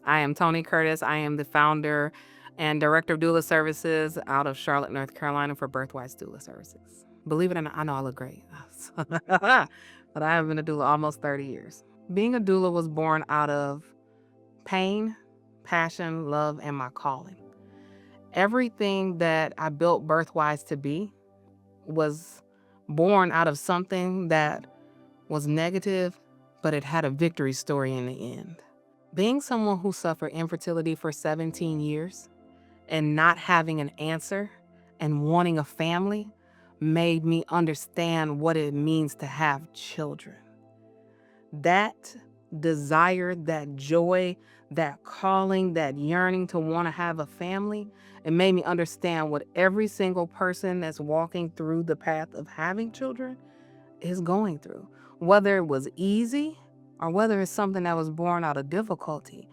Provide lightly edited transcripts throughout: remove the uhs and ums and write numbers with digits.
I am Tony Curtis. I am the founder and director of Doula Services out of Charlotte, North Carolina for Birthwise Doula Services. Believe it or not, I know I look great, but I have been a doula almost 30 years. Being a doula was born out of pain, passion, love, and my calling. Everything that I built Birthwise to be was born out of something that was negative, but it had a victory story in the end. Being someone who suffered infertility for 17 years and not having an answer and wanting a family made me understand what it means to have children. That desire, that joy, that calling, that yearning to want to have a family, it made me understand what every single person that's walking through the path of having children is going through. Whether it was easy or whether it's something that was born out of difficulty,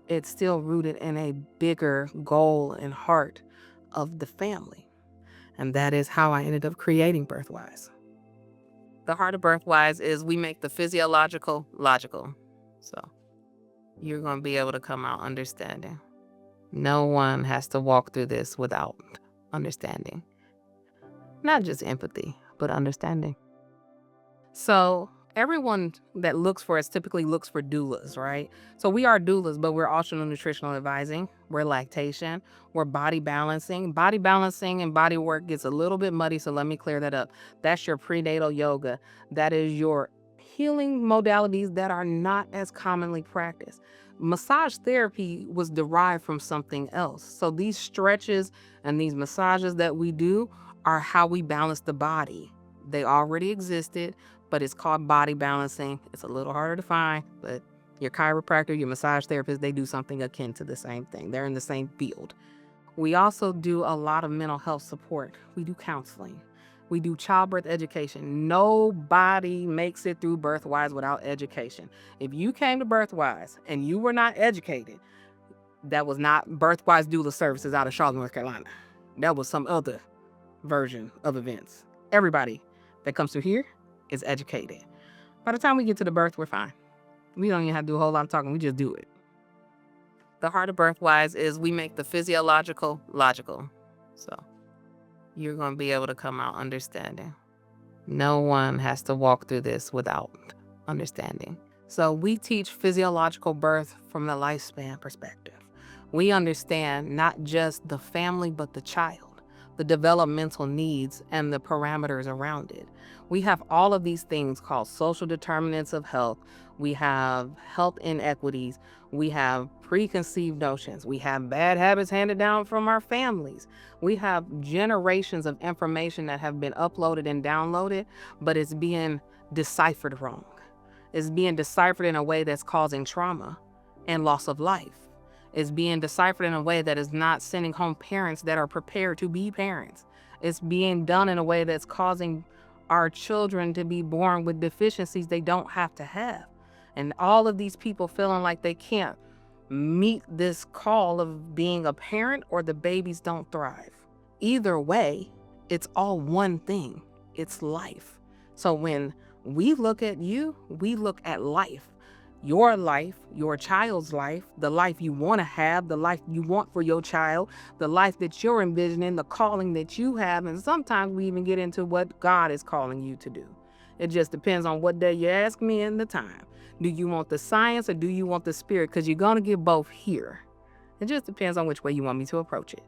it's still rooted in a bigger goal and heart of the family. And that is how I ended up creating Birthwise. The heart of Birthwise is we make the physiological logical. So you're going to be able to come out understanding. No one has to walk through this without understanding. Not just empathy, but understanding. So everyone that looks for us typically looks for doulas, right? So we are doulas, but we're also nutritional advising. We're lactation. We're body balancing. Body balancing and body work gets a little bit muddy, so let me clear that up. That's your prenatal yoga. That is your healing modalities that are not as commonly practiced. Massage therapy was derived from something else. So these stretches and these massages that we do are how we balance the body. They already existed, but it's called body balancing. It's a little harder to find, but your chiropractor, your massage therapist, they do something akin to the same thing. They're in the same field. We also do a lot of mental health support. We do counseling. We do childbirth education. Nobody makes it through Birthwise without education. If you came to Birthwise and you were not educated, that was not Birthwise Doula Services out of Charlotte, North Carolina. That was some other version of events. Everybody that comes through here is educated. By the time we get to the birth, we're fine. We don't even have to do a whole lot of talking. We just do it. The heart of Birthwise is we make the physiological logical. So you're going to be able to come out understanding. No one has to walk through this without understanding. So we teach physiological birth from the lifespan perspective. We understand not just the family, but the child, the developmental needs, and the parameters around it. We have all of these things called social determinants of health. We have health inequities. We have preconceived notions. We have bad habits handed down from our families. We have generations of information that have been uploaded and downloaded, but it's being deciphered wrong. It's being deciphered in a way that's causing trauma and loss of life. It's being deciphered in a way that is not sending home parents that are prepared to be parents. It's being done in a way that's causing our children to be born with deficiencies they don't have to have. And all of these people feeling like they can't meet this call of being a parent or the babies don't thrive. Either way, it's all one thing. It's life. So when we look at you, we look at life. Your child's life, the life you want to have, the life you want for your child, the life that you're envisioning, the calling that you have. And sometimes we even get into what God is calling you to do. It just depends on what day you ask me and the time. Do you want the science or do you want the spirit? Because you're going to get both here. It just depends on which way you want me to approach it.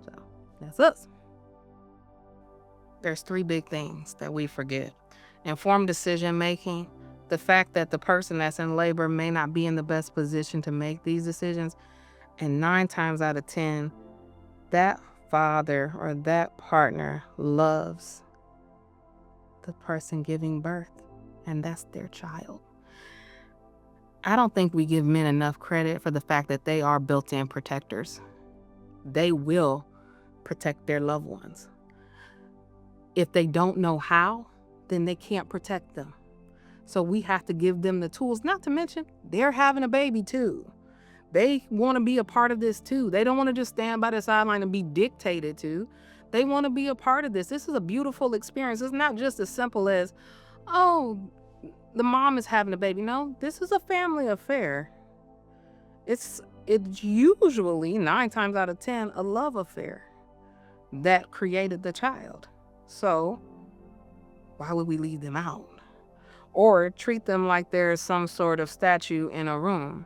So that's us. There's 3 big things that we forget. Informed decision making. The fact that the person that's in labor may not be in the best position to make these decisions. And 9 times out of 10, that father or that partner loves the person giving birth, and that's their child. I don't think we give men enough credit for the fact that they are built-in protectors. They will protect their loved ones. If they don't know how, then they can't protect them. So we have to give them the tools, not to mention they're having a baby too. They want to be a part of this too. They don't want to just stand by the sideline and be dictated to. They want to be a part of this. This is a beautiful experience. It's not just as simple as, oh, the mom is having a baby. No, this is a family affair. It's usually 9 times out of 10 a love affair that created the child. So why would we leave them out? Or treat them like there's some sort of statue in a room?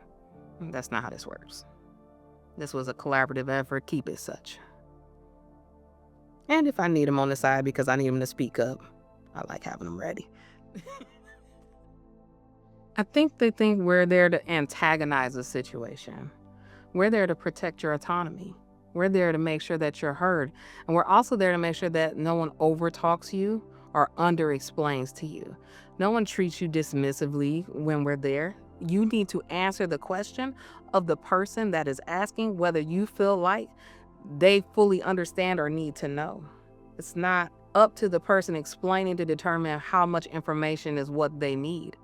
That's not how this works. This was a collaborative effort. Keep it such. And if I need them on the side because I need them to speak up, I like having them ready. I think they think we're there to antagonize the situation. We're there to protect your autonomy. We're there to make sure that you're heard. And we're also there to make sure that no one overtalks you or under-explains to you. No one treats you dismissively when we're there. You need to answer the question of the person that is asking whether you feel like they fully understand or need to know. It's not up to the person explaining to determine how much information is what they need.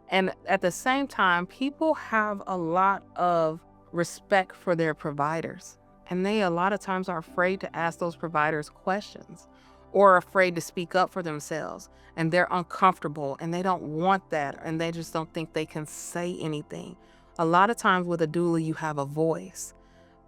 And at the same time, people have a lot of respect for their providers. And they a lot of times are afraid to ask those providers questions or afraid to speak up for themselves. And they're uncomfortable and they don't want that. And they just don't think they can say anything. A lot of times with a doula, you have a voice.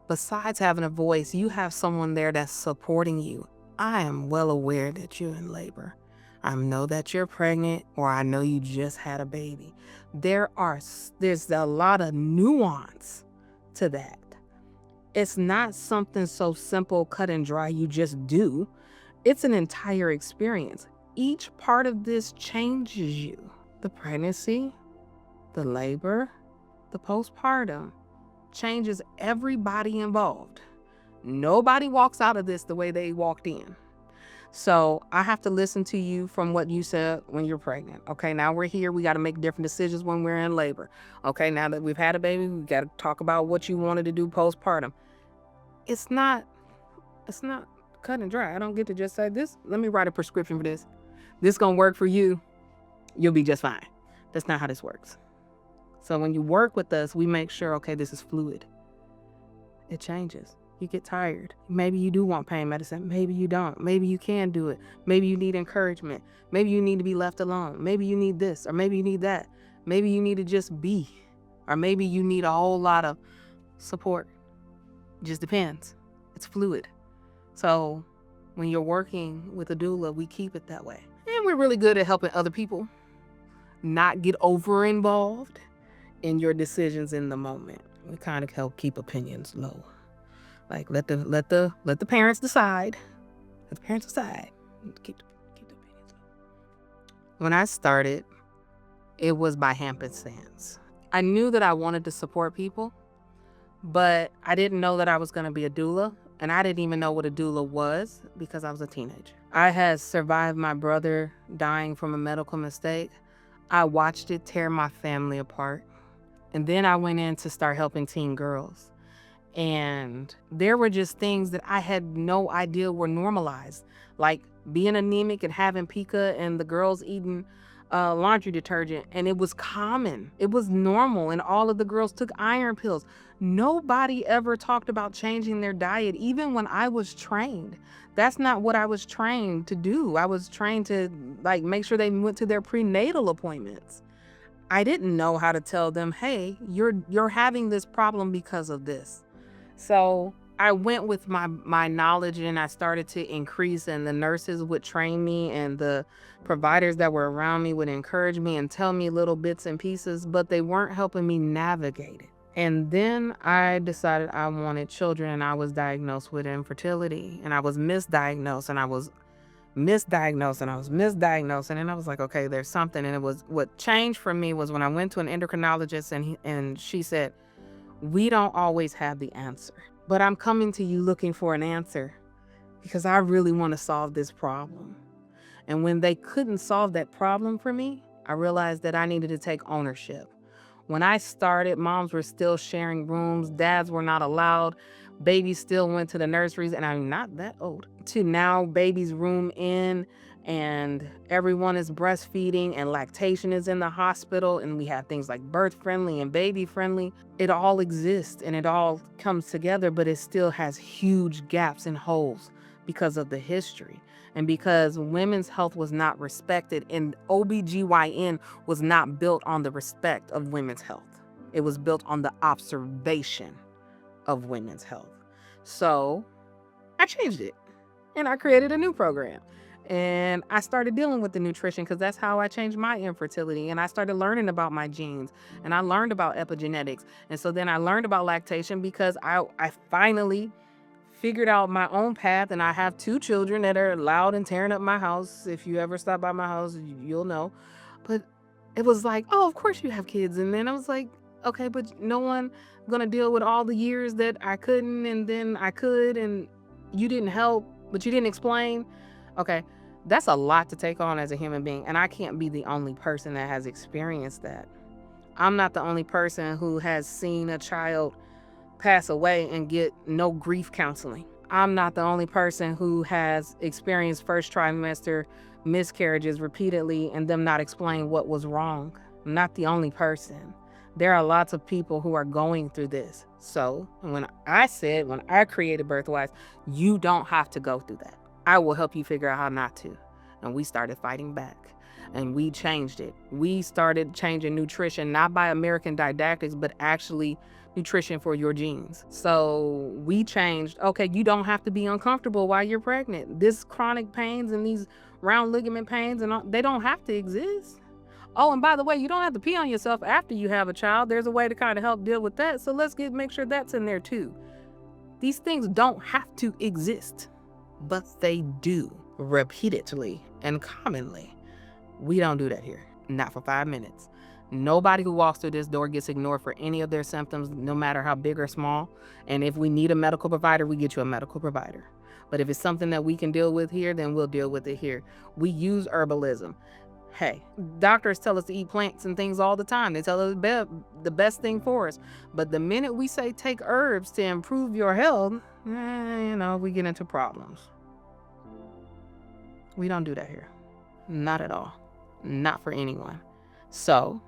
Besides having a voice, you have someone there that's supporting you. I am well aware that you're in labor. I know that you're pregnant, or I know you just had a baby. There's a lot of nuance to that. It's not something so simple, cut and dry, you just do. It's an entire experience. Each part of this changes you. The pregnancy, the labor, the postpartum changes everybody involved. Nobody walks out of this the way they walked in. So I have to listen to you from what you said when you're pregnant. Okay, now we're here. We got to make different decisions when we're in labor. Okay, now that we've had a baby, we got to talk about what you wanted to do postpartum. It's not cut and dry. I don't get to just say this. Let me write a prescription for this. This gonna work for you. You'll be just fine. That's not how this works. So when you work with us, we make sure, okay, this is fluid. It changes. You get tired. Maybe you do want pain medicine. Maybe you don't. Maybe you can do it. Maybe you need encouragement. Maybe you need to be left alone. Maybe you need this, or maybe you need that. Maybe you need to just be, or maybe you need a whole lot of support. It just depends. It's fluid. So when you're working with a doula, we keep it that way. And we're really good at helping other people not get over involved in your decisions in the moment. We kind of help keep opinions low. Like let the parents decide. Let the parents decide. Keep the opinions low. When I started, it was by happenstance. I knew that I wanted to support people, but I didn't know that I was going to be a doula, and I didn't even know what a doula was because I was a teenager. I had survived my brother dying from a medical mistake. I watched it tear my family apart. And then I went in to start helping teen girls. And there were just things that I had no idea were normalized, like being anemic and having pica and the girls eating laundry detergent. And it was common. It was normal. And all of the girls took iron pills. Nobody ever talked about changing their diet, even when I was trained. That's not what I was trained to do. I was trained to make sure they went to their prenatal appointments. I didn't know how to tell them, hey, you're having this problem because of this. So I went with my knowledge and I started to increase, and the nurses would train me and the providers that were around me would encourage me and tell me little bits and pieces, but they weren't helping me navigate it. And then I decided I wanted children, and I was diagnosed with infertility, and I was misdiagnosed, and I was misdiagnosed, and I was misdiagnosed. And then I was like, okay, there's something. And it was, what changed for me was when I went to an endocrinologist and she said, we don't always have the answer, but I'm coming to you looking for an answer because I really want to solve this problem. And when they couldn't solve that problem for me, I realized that I needed to take ownership. When I started, moms were still sharing rooms, dads were not allowed, babies still went to the nurseries, and I'm not that old, to now babies room in and everyone is breastfeeding and lactation is in the hospital, and we have things like birth friendly and baby friendly. It all exists and it all comes together, but it still has huge gaps and holes because of the history and because women's health was not respected, and OBGYN was not built on the respect of women's health. It was built on the observation of women's health. So I changed it and I created a new program. And I started dealing with the nutrition because that's how I changed my infertility. And I started learning about my genes and I learned about epigenetics. And so then I learned about lactation because I finally figured out my own path. And I have 2 children that are loud and tearing up my house. If you ever stop by my house, you'll know. But it was like, oh, of course you have kids. And then I was like, okay, but no one gonna deal with all the years that I couldn't and then I could and you didn't help, but you didn't explain. Okay, that's a lot to take on as a human being. And I can't be the only person that has experienced that. I'm not the only person who has seen a child pass away and get no grief counseling. I'm not the only person who has experienced first trimester miscarriages repeatedly and them not explain what was wrong. I'm not the only person. There are lots of people who are going through this. So when I created Birthwise, you don't have to go through that. I will help you figure out how not to. And we started fighting back and we changed it. We started changing nutrition, not by American didactics, but actually nutrition for your genes. So we changed, okay, you don't have to be uncomfortable while you're pregnant. This chronic pains and these round ligament pains, and all, they don't have to exist. Oh, and by the way, you don't have to pee on yourself after you have a child. There's a way to kind of help deal with that. So let's make sure that's in there too. These things don't have to exist, but they do repeatedly and commonly. We don't do that here. Not for 5 minutes. Nobody who walks through this door gets ignored for any of their symptoms, no matter how big or small. And if we need a medical provider, we get you a medical provider. But if it's something that we can deal with here, then we'll deal with it here. We use herbalism. Hey, doctors tell us to eat plants and things all the time. They tell us the best thing for us. But the minute we say take herbs to improve your health, we get into problems. We don't do that here. Not at all. Not for anyone. So,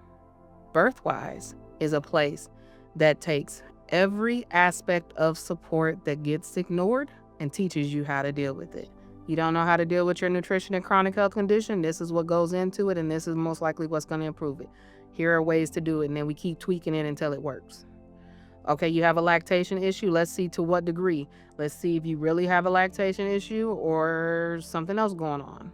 Birthwise is a place that takes every aspect of support that gets ignored and teaches you how to deal with it. You don't know how to deal with your nutrition and chronic health condition, this is what goes into it, and this is most likely what's going to improve it. Here are ways to do it, and then we keep tweaking it until it works. Okay, you have a lactation issue. Let's see to what degree. Let's see if you really have a lactation issue or something else going on.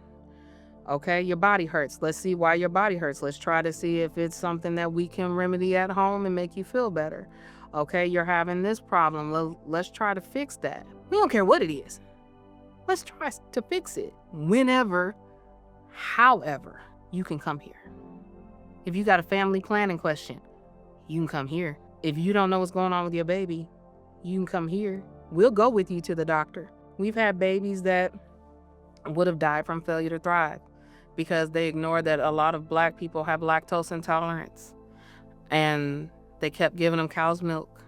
Okay, your body hurts. Let's see why your body hurts. Let's try to see if it's something that we can remedy at home and make you feel better. Okay, you're having this problem. Let's try to fix that. We don't care what it is. Let's try to fix it. Whenever, however, you can come here. If you got a family planning question, you can come here. If you don't know what's going on with your baby, you can come here. We'll go with you to the doctor. We've had babies that would have died from failure to thrive because they ignored that a lot of Black people have lactose intolerance. And they kept giving them cow's milk.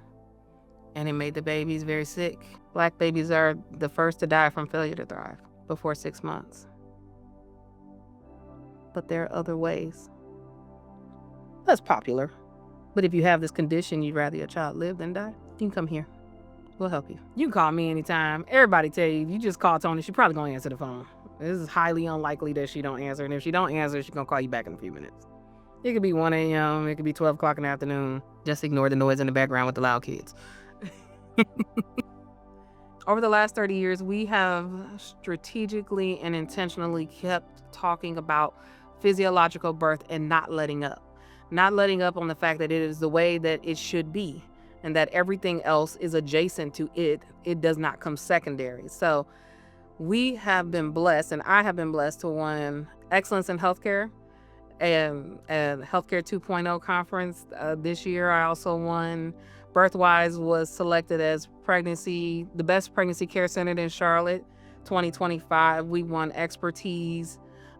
And it made the babies very sick. Black babies are the first to die from failure to thrive before 6 months. But there are other ways. That's popular. But if you have this condition, you'd rather your child live than die, you can come here. We'll help you. You can call me anytime. Everybody tell you, if you just call Tony, she probably gonna answer the phone. This is highly unlikely that she don't answer. And if she don't answer, she's gonna call you back in a few minutes. It could be 1 a.m., it could be 12 o'clock in the afternoon. Just ignore the noise in the background with the loud kids. Over the last 30 years, we have strategically and intentionally kept talking about physiological birth and not letting up. Not letting up on the fact that it is the way that it should be and that everything else is adjacent to it. It does not come secondary. So we have been blessed, and I have been blessed to win Excellence in Healthcare and Healthcare 2.0 conference this year. I also won Birthwise was selected as the best pregnancy care center in Charlotte 2025. We won Expertise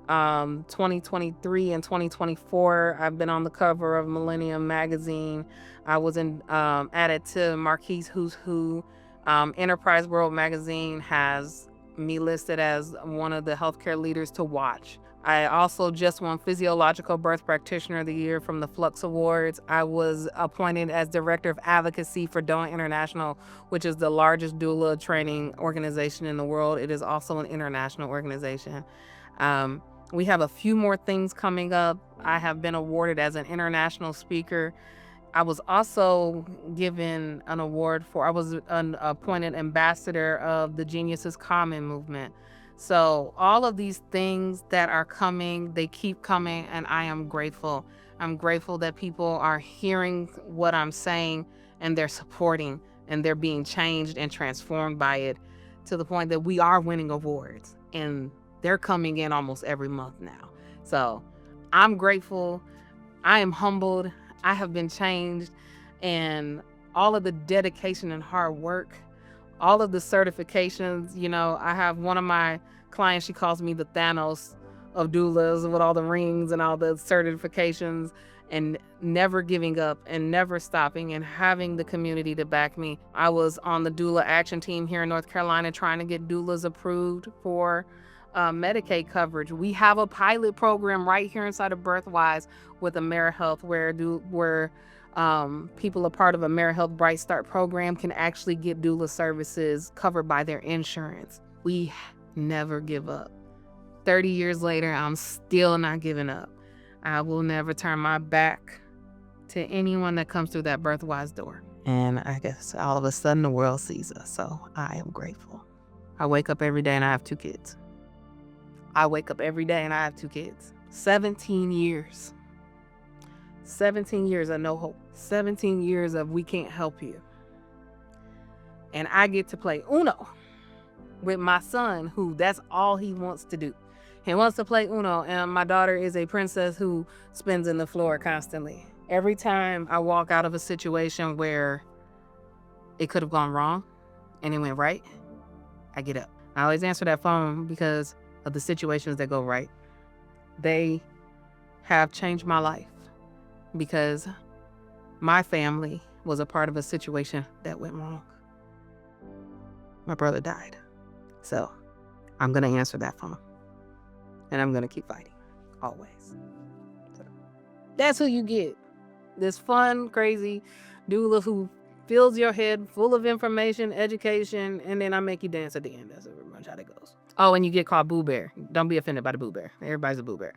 2023 and 2024. I've been on the cover of Millennium magazine. I was added to Marquise Who's Who. Enterprise World magazine has me listed as one of the healthcare leaders to watch. I also just won Physiological Birth Practitioner of the Year from the Flux Awards. I was appointed as Director of Advocacy for Doula International, which is the largest doula training organization in the world. It is also an international organization. We have a few more things coming up. I have been awarded as an international speaker I was also given an award I was an appointed ambassador of the Geniuses Common movement. So all of these things that are coming, they keep coming, and I am grateful. I'm grateful that people are hearing what I'm saying and they're supporting and they're being changed and transformed by it to the point that we are winning awards and they're coming in almost every month now. So I'm grateful. I am humbled. I have been changed, and all of the dedication and hard work, all of the certifications. I have one of my clients, she calls me the Thanos of doulas with all the rings and all the certifications, and never giving up and never stopping and having the community to back me. I was on the doula action team here in North Carolina trying to get doulas approved for Medicaid coverage. We have a pilot program right here inside of Birthwise with AmeriHealth where people a part of AmeriHealth Bright Start program can actually get doula services covered by their insurance. We never give up. 30 years later, I'm still not giving up. I will never turn my back to anyone that comes through that Birthwise door. And I guess all of a sudden the world sees us, so I am grateful. I wake up every day and I have 2 kids. 17 years. 17 years of no hope. 17 years of we can't help you. And I get to play Uno with my son, who that's all he wants to do. He wants to play Uno, and my daughter is a princess who spins in the floor constantly. Every time I walk out of a situation where it could have gone wrong and it went right, I get up. I always answer that phone because of the situations that go right. They have changed my life because my family was a part of a situation that went wrong. My brother died. So I'm going to answer that phone. And I'm going to keep fighting. Always. So that's who you get. This fun, crazy doula who fills your head full of information, education, and then I make you dance at the end. That's pretty much how it goes. Oh, and you get called Boo Bear. Don't be offended by the Boo Bear. Everybody's a Boo Bear.